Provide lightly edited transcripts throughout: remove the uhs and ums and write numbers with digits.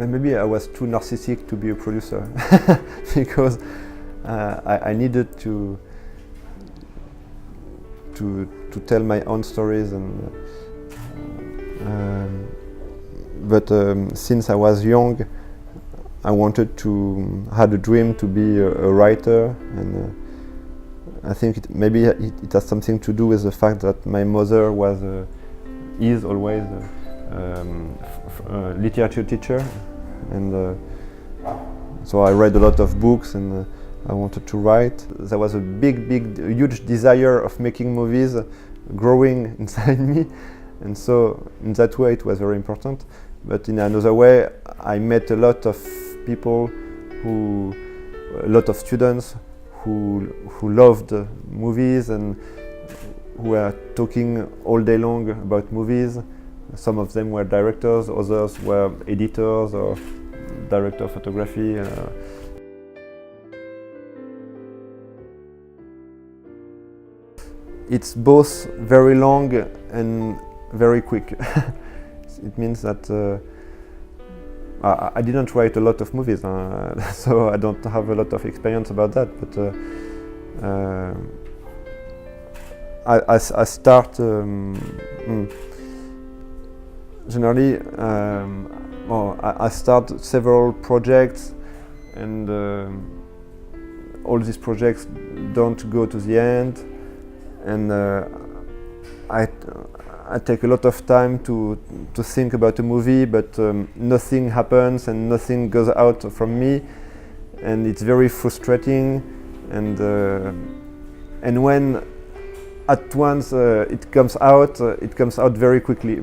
maybe I was too narcissistic to be a producer because I needed to tell my own stories, and but since I was young, I wanted to had a dream to be a writer, and I think maybe it has something to do with the fact that my mother is always a literature teacher, and so I read a lot of books, and I wanted to write. There was a huge desire of making movies growing inside me, and so in that way it was very important. But in another way, I met a lot of people a lot of students who loved movies and who were talking all day long about movies. Some of them were directors, others were editors or director of photography. It's both very long and very quick. It means that I didn't write a lot of movies, so I don't have a lot of experience about that. But I start generally. I start several projects, and all these projects don't go to the end, and I take a lot of time to think about a movie, but nothing happens and nothing goes out from me, and it's very frustrating. And when at once it comes out very quickly.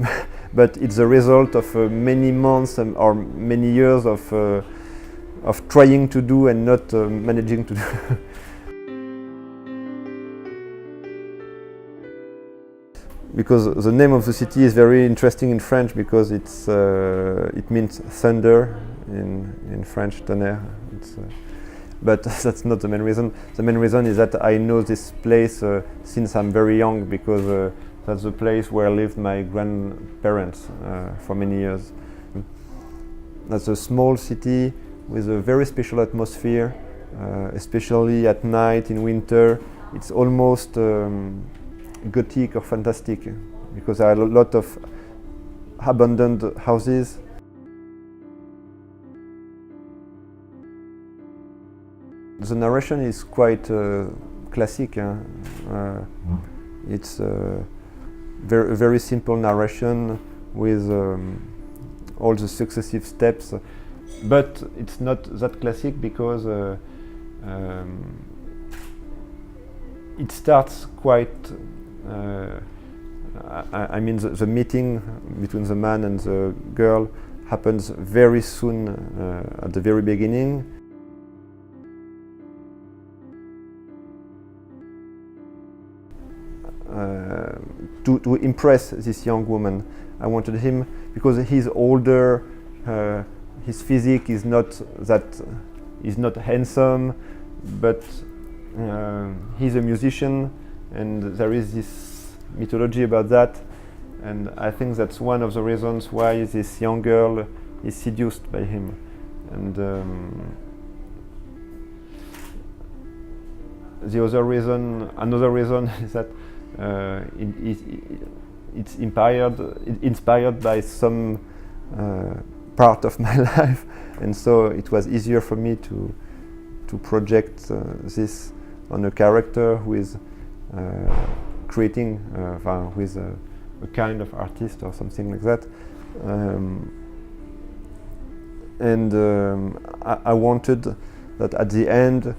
But it's a result of many months or many years of trying to do and not managing to do. Because the name of the city is very interesting in French, because it means thunder in French, Tonnerre. But that's not the main reason. The main reason is that I know this place since I'm very young, because that's the place where lived my grandparents for many years. That's a small city with a very special atmosphere, especially at night in winter. It's almost gothic or fantastic, because there are a lot of abandoned houses. The narration is quite classic. It's very simple narration with all the successive steps, but it's not that classic because it starts quite. I mean, the meeting between the man and the girl happens very soon at the very beginning. To impress this young woman, I wanted him, because he's older, his physique is not handsome, but he's a musician, and there is this mythology about that, and I think that's one of the reasons why this young girl is seduced by him. And another reason is that it's inspired by some part of my life, and so it was easier for me to project this on a character who is creating, who is a kind of artist or something like that. I wanted that at the end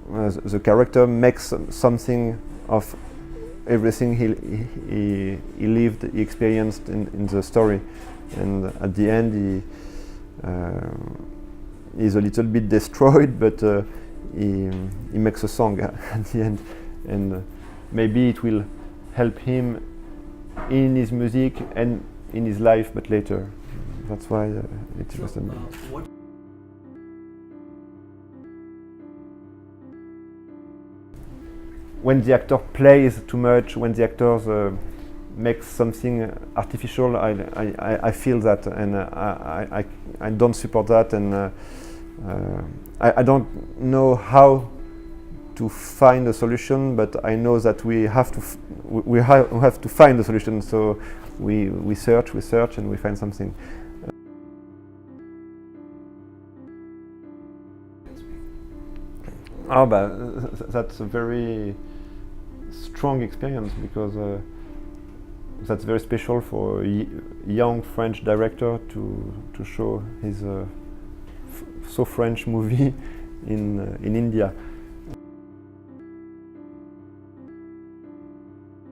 the character makes something of everything he lived, he experienced in the story, and at the end he's a little bit destroyed, but he makes a song at the end, and maybe it will help him in his music and in his life, but later. That's why it interested me. When the actor plays too much, when the actors makes something artificial, I feel that, and I don't support that, and I don't know how to find a solution, but I know that we have to find a solution. So we search, and we find something. That's a very strong experience, because that's very special for a young French director to show his so French movie in India.